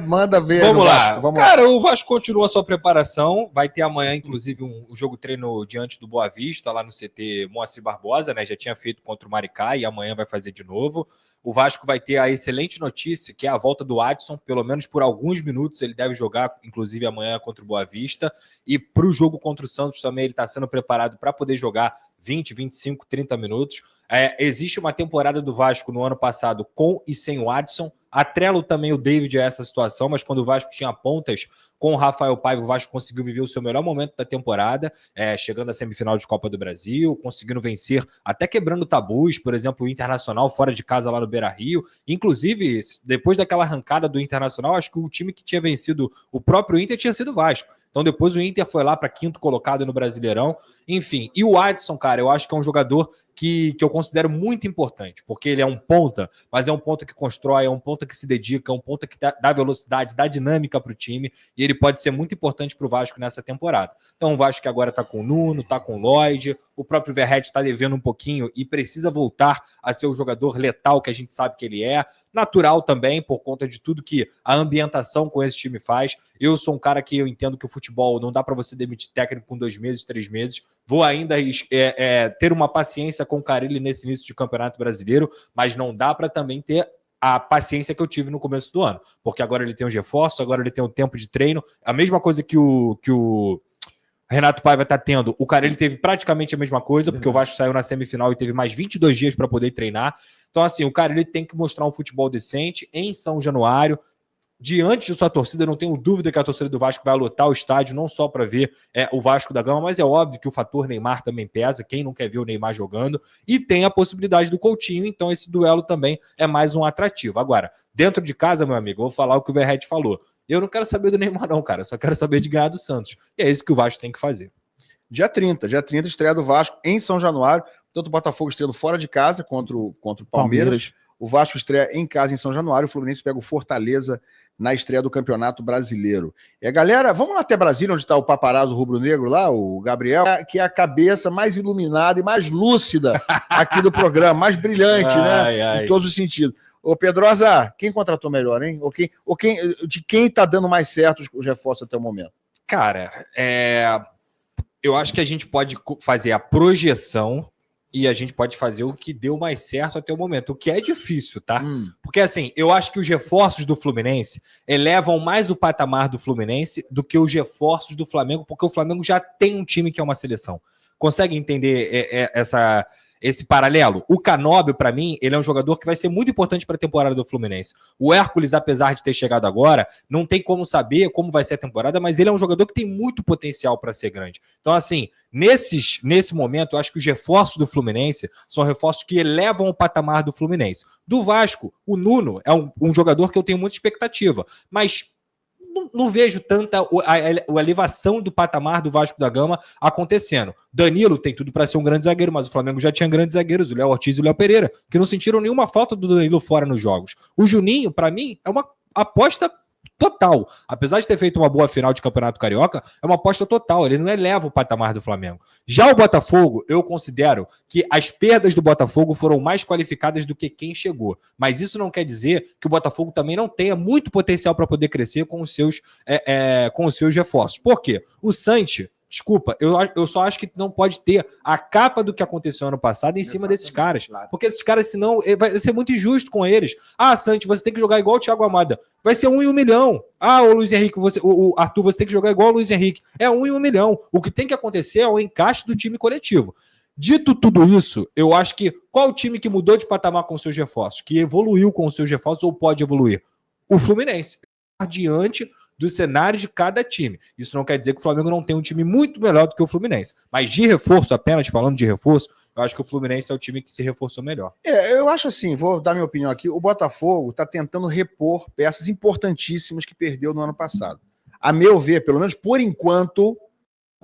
Manda ver. Vamos lá. Vamos Cara, lá. o Vasco continua a sua preparação. Vai ter amanhã, inclusive, um jogo treino diante do Boa Vista, lá no CT Moacir Barbosa, né? Já tinha feito contra o Maricá e amanhã vai fazer de novo. O Vasco vai ter a excelente notícia, que é a volta do Adson, pelo menos por alguns minutos ele deve jogar, inclusive amanhã contra o Boa Vista. E para o jogo contra o Santos também ele está sendo preparado para poder jogar 20, 25, 30 minutos. Existe uma temporada do Vasco no ano passado com e sem o Adson. Atrelo também o David a essa situação, mas quando o Vasco tinha pontas com o Rafael Paiva, o Vasco conseguiu viver o seu melhor momento da temporada, chegando à semifinal de Copa do Brasil, conseguindo vencer, até quebrando tabus, por exemplo, o Internacional fora de casa lá no Beira-Rio. Inclusive, depois daquela arrancada do Internacional, acho que o time que tinha vencido o próprio Inter tinha sido o Vasco. Então depois o Inter foi lá para quinto colocado no Brasileirão. Enfim, e o Adson, cara, eu acho que é um jogador que eu considero muito importante, porque ele é um ponta, mas é um ponta que constrói, é um ponta que se dedica, é um ponta que dá velocidade, dá dinâmica para o time, e ele pode ser muito importante para o Vasco nessa temporada. Então o Vasco que agora está com o Nuno, está com o Lloyd, o próprio Verratti está devendo um pouquinho e precisa voltar a ser o jogador letal que a gente sabe que ele é, natural também, por conta de tudo que a ambientação com esse time faz. Eu sou um cara que eu entendo que o futebol não dá para você demitir técnico com 2 meses, 3 meses. Vou ainda ter uma paciência com o Carille nesse início de Campeonato Brasileiro, mas não dá para também ter a paciência que eu tive no começo do ano, porque agora ele tem um reforço, agora ele tem um tempo de treino, a mesma coisa que o Renato Paiva está tendo, o Carille teve praticamente a mesma coisa, porque o Vasco saiu na semifinal e teve mais 22 dias para poder treinar. Então, assim, o Carille tem que mostrar um futebol decente em São Januário, diante de sua torcida. Eu não tenho dúvida que a torcida do Vasco vai lotar o estádio, não só para ver o Vasco da Gama, mas é óbvio que o fator Neymar também pesa, quem não quer ver o Neymar jogando, e tem a possibilidade do Coutinho, então esse duelo também é mais um atrativo. Agora, dentro de casa, meu amigo, eu vou falar o que o Verratti falou. Eu não quero saber do Neymar não, cara, só quero saber de ganhar do Santos. E é isso que o Vasco tem que fazer. Dia 30, estreia do Vasco em São Januário, tanto o Botafogo estreando fora de casa contra o Palmeiras. O Vasco estreia em casa em São Januário, o Fluminense pega o Fortaleza na estreia do Campeonato Brasileiro. E galera, vamos lá até Brasília, onde está o paparazzo rubro-negro lá, o Gabriel, que é a cabeça mais iluminada e mais lúcida aqui do programa, mais brilhante, né? Em todos os sentidos. Ô Pedrosa, quem contratou melhor, hein? De quem tá dando mais certo os reforços até o momento? Cara, eu acho que a gente pode fazer a projeção e a gente pode fazer o que deu mais certo até o momento, o que é difícil, tá? Porque, assim, eu acho que os reforços do Fluminense elevam mais o patamar do Fluminense do que os reforços do Flamengo, porque o Flamengo já tem um time que é uma seleção. Consegue entender esse paralelo? O Canóbio, para mim, ele é um jogador que vai ser muito importante para a temporada do Fluminense. O Hércules, apesar de ter chegado agora, não tem como saber como vai ser a temporada, mas ele é um jogador que tem muito potencial para ser grande. Então, assim, nesse momento, eu acho que os reforços do Fluminense são reforços que elevam o patamar do Fluminense. Do Vasco, o Nuno é um jogador que eu tenho muita expectativa, mas não vejo tanta a elevação do patamar do Vasco da Gama acontecendo. Danilo tem tudo para ser um grande zagueiro, mas o Flamengo já tinha grandes zagueiros, o Léo Ortiz e o Léo Pereira, que não sentiram nenhuma falta do Danilo fora nos jogos. O Juninho, para mim, é uma aposta total. Apesar de ter feito uma boa final de Campeonato Carioca, é uma aposta total. Ele não eleva o patamar do Flamengo. Já o Botafogo, eu considero que as perdas do Botafogo foram mais qualificadas do que quem chegou. Mas isso não quer dizer que o Botafogo também não tenha muito potencial para poder crescer com os seus reforços. Por quê? O Santi, desculpa, eu só acho que não pode ter a capa do que aconteceu ano passado em cima desses caras. Claro. Porque esses caras, senão, vai ser muito injusto com eles. Ah, Santi, você tem que jogar igual o Thiago Almada. Vai ser 1 em 1 milhão. Ah, o Luiz Henrique, o Arthur, você tem que jogar igual o Luiz Henrique. É 1 em 1 milhão. O que tem que acontecer é o encaixe do time coletivo. Dito tudo isso, eu acho que qual time que mudou de patamar com seus reforços? Que evoluiu com os seus reforços ou pode evoluir? O Fluminense. Diante do cenário de cada time. Isso não quer dizer que o Flamengo não tem um time muito melhor do que o Fluminense. Mas de reforço, apenas falando de reforço, eu acho que o Fluminense é o time que se reforçou melhor. Eu acho assim, vou dar minha opinião aqui, o Botafogo está tentando repor peças importantíssimas que perdeu no ano passado. A meu ver, pelo menos por enquanto,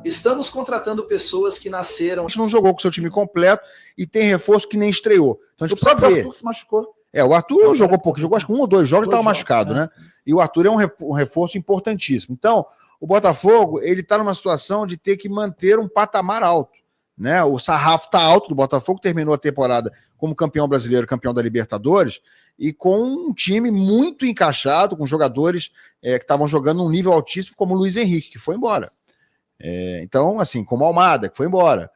estamos contratando pessoas que nasceram... A gente não jogou com o seu time completo e tem reforço que nem estreou. Então a gente precisa ver. O Arthur se machucou. O Arthur jogou pouco, jogou acho que 1 ou 2 jogos e estava machucado, né? E o Arthur é um reforço importantíssimo. Então, o Botafogo, ele está numa situação de ter que manter um patamar alto. né? O sarrafo tá alto do Botafogo, terminou a temporada como campeão brasileiro, campeão da Libertadores, e com um time muito encaixado, com jogadores que estavam jogando num nível altíssimo, como o Luiz Henrique, que foi embora. Então, assim, como o Almada, que foi embora.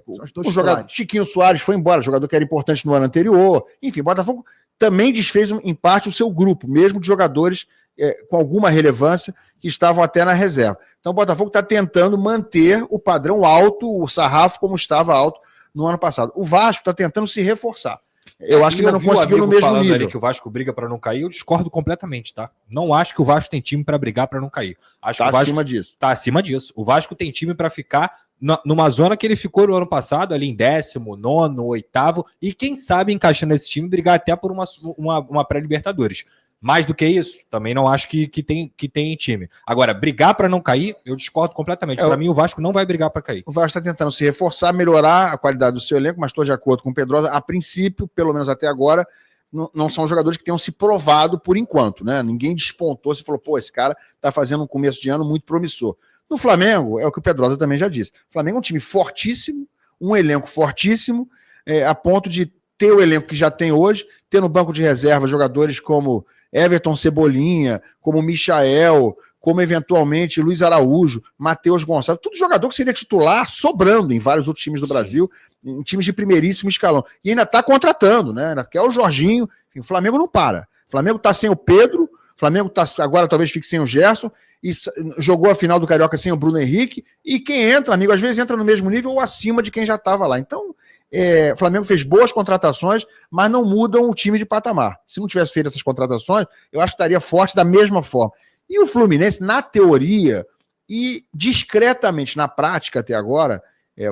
O jogador Chiquinho Soares foi embora, jogador que era importante no ano anterior. Enfim, o Botafogo também desfez, em parte, o seu grupo, mesmo de jogadores com alguma relevância, que estavam até na reserva. Então o Botafogo está tentando manter o padrão alto, o sarrafo como estava alto no ano passado. O Vasco está tentando se reforçar. Eu acho que ainda não conseguiu no mesmo nível. Ali que o Vasco briga para não cair, eu discordo completamente, tá? Não acho que o Vasco tem time para brigar para não cair. Acho que o Vasco acima disso. Tá acima disso. O Vasco tem time para ficar numa zona que ele ficou no ano passado, ali em 10º, 9º, 8º, e quem sabe encaixando esse time brigar até por uma pré-Libertadores. Mais do que isso, também não acho que tem time. Agora, brigar para não cair, eu discordo completamente. Para mim, o Vasco não vai brigar para cair. O Vasco está tentando se reforçar, melhorar a qualidade do seu elenco, mas estou de acordo com o Pedrosa. A princípio, pelo menos até agora, não são jogadores que tenham se provado por enquanto, né? Ninguém despontou, se falou, esse cara está fazendo um começo de ano muito promissor. No Flamengo, é o que o Pedrosa também já disse. O Flamengo é um time fortíssimo, um elenco fortíssimo, a ponto de ter o elenco que já tem hoje, ter no banco de reserva jogadores como Everton Cebolinha, como Michael, como eventualmente Luiz Araújo, Matheus Gonçalves, tudo jogador que seria titular sobrando em vários outros times do Brasil, em times de primeiríssimo escalão. E ainda está contratando, né? Ainda quer o Jorginho. Enfim, o Flamengo não para. O Flamengo está sem o Pedro, o Flamengo agora talvez fique sem o Gerson, e jogou a final do Carioca sem o Bruno Henrique, e quem entra, amigo, às vezes entra no mesmo nível ou acima de quem já estava lá. Então, o Flamengo fez boas contratações, mas não mudam o time de patamar. Se não tivesse feito essas contratações, eu acho que estaria forte da mesma forma. E o Fluminense, na teoria e discretamente na prática até agora,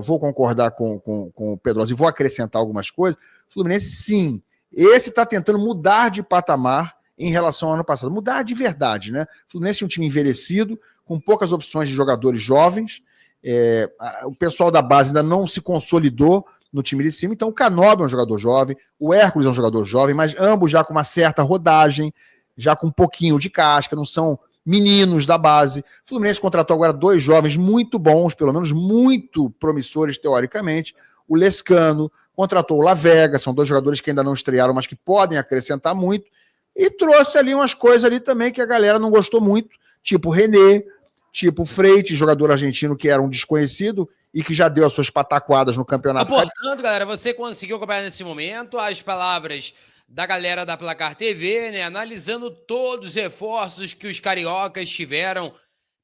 vou concordar com o Pedrosa e vou acrescentar algumas coisas, o Fluminense, sim, esse está tentando mudar de patamar em relação ao ano passado. Mudar de verdade, né? O Fluminense é um time envelhecido, com poucas opções de jogadores jovens, o pessoal da base ainda não se consolidou no time de cima, então o Canóbio é um jogador jovem, o Hércules é um jogador jovem, mas ambos já com uma certa rodagem, já com um pouquinho de casca, não são meninos da base. O Fluminense contratou agora 2 jovens muito bons, pelo menos muito promissores teoricamente, o Lescano, contratou o Lavega, são 2 jogadores que ainda não estrearam, mas que podem acrescentar muito, e trouxe ali umas coisas ali também que a galera não gostou muito, tipo o René, tipo o Freitas, jogador argentino que era um desconhecido, e que já deu as suas pataquadas no campeonato. Portanto, galera, você conseguiu acompanhar nesse momento as palavras da galera da Placar TV, né? Analisando todos os reforços que os cariocas tiveram,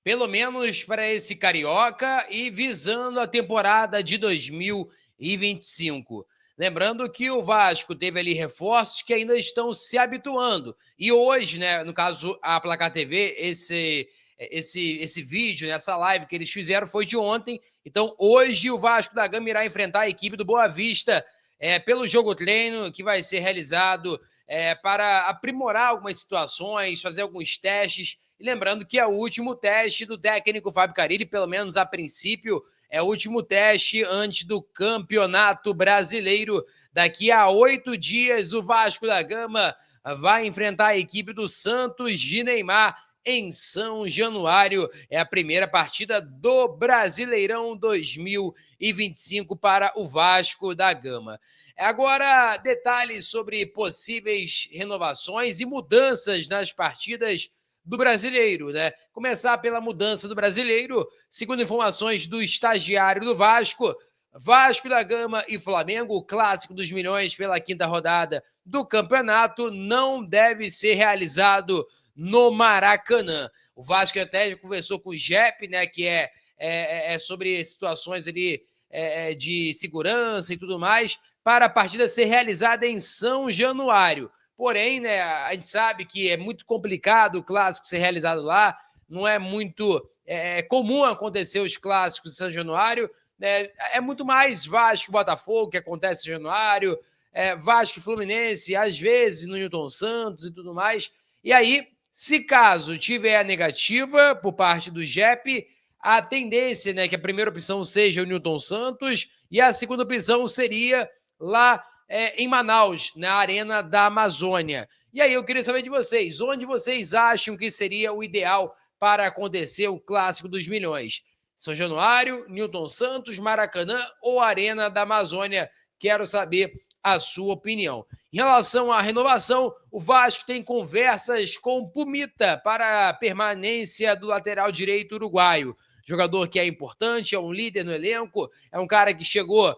pelo menos para esse carioca, e visando a temporada de 2025. Lembrando que o Vasco teve ali reforços que ainda estão se habituando. E hoje, né, no caso, a Placar TV, esse vídeo, essa live que eles fizeram foi de ontem. Então, hoje o Vasco da Gama irá enfrentar a equipe do Boa Vista pelo jogo treino, que vai ser realizado para aprimorar algumas situações, fazer alguns testes. E lembrando que é o último teste do técnico Fábio Carille, pelo menos a princípio, é o último teste antes do Campeonato Brasileiro. Daqui a 8 dias, o Vasco da Gama vai enfrentar a equipe do Santos de Neymar em São Januário. É a primeira partida do Brasileirão 2025 para o Vasco da Gama. Agora, detalhes sobre possíveis renovações e mudanças nas partidas do Brasileiro, né? Começar pela mudança do Brasileiro, segundo informações do estagiário do Vasco, Vasco da Gama e Flamengo, o clássico dos milhões pela 5ª rodada do campeonato, não deve ser realizado no Maracanã. O Vasco até conversou com o Jep, né, que é sobre situações ali de segurança e tudo mais, para a partida ser realizada em São Januário. Porém, né, a gente sabe que é muito complicado o clássico ser realizado lá, não é muito comum acontecer os clássicos em São Januário, né, é muito mais Vasco e Botafogo que acontece em São Januário, Vasco e Fluminense, às vezes no Newton Santos e tudo mais. E aí, se caso tiver a negativa por parte do Jep, a tendência, né, que a primeira opção seja o Newton Santos e a segunda opção seria lá em Manaus, na Arena da Amazônia. E aí eu queria saber de vocês, onde vocês acham que seria o ideal para acontecer o Clássico dos Milhões? São Januário, Newton Santos, Maracanã ou Arena da Amazônia? Quero saber a sua opinião. Em relação à renovação, o Vasco tem conversas com Pumita para a permanência do lateral direito uruguaio. Jogador que é importante, é um líder no elenco, é um cara que chegou,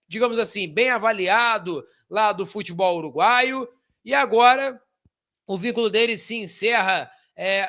digamos assim, bem avaliado lá do futebol uruguaio, e agora o vínculo dele se encerra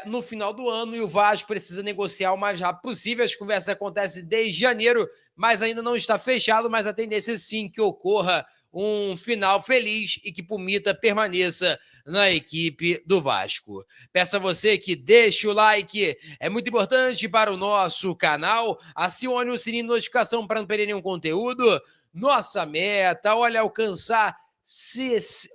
no final do ano e o Vasco precisa negociar o mais rápido possível. As conversas acontecem desde janeiro, mas ainda não está fechado, mas a tendência é sim que ocorra um final feliz e que Pumita permaneça na equipe do Vasco. Peço a você que deixe o like, é muito importante para o nosso canal. Acione o sininho de notificação para não perder nenhum conteúdo. Nossa meta, olha, alcançar...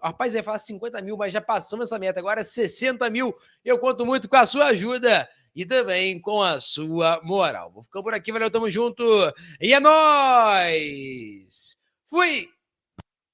Rapaz, ia falar 50 mil, mas já passamos essa meta. Agora 60 mil. Eu conto muito com a sua ajuda e também com a sua moral. Vou ficar por aqui, valeu, tamo junto. E é nóis! Fui!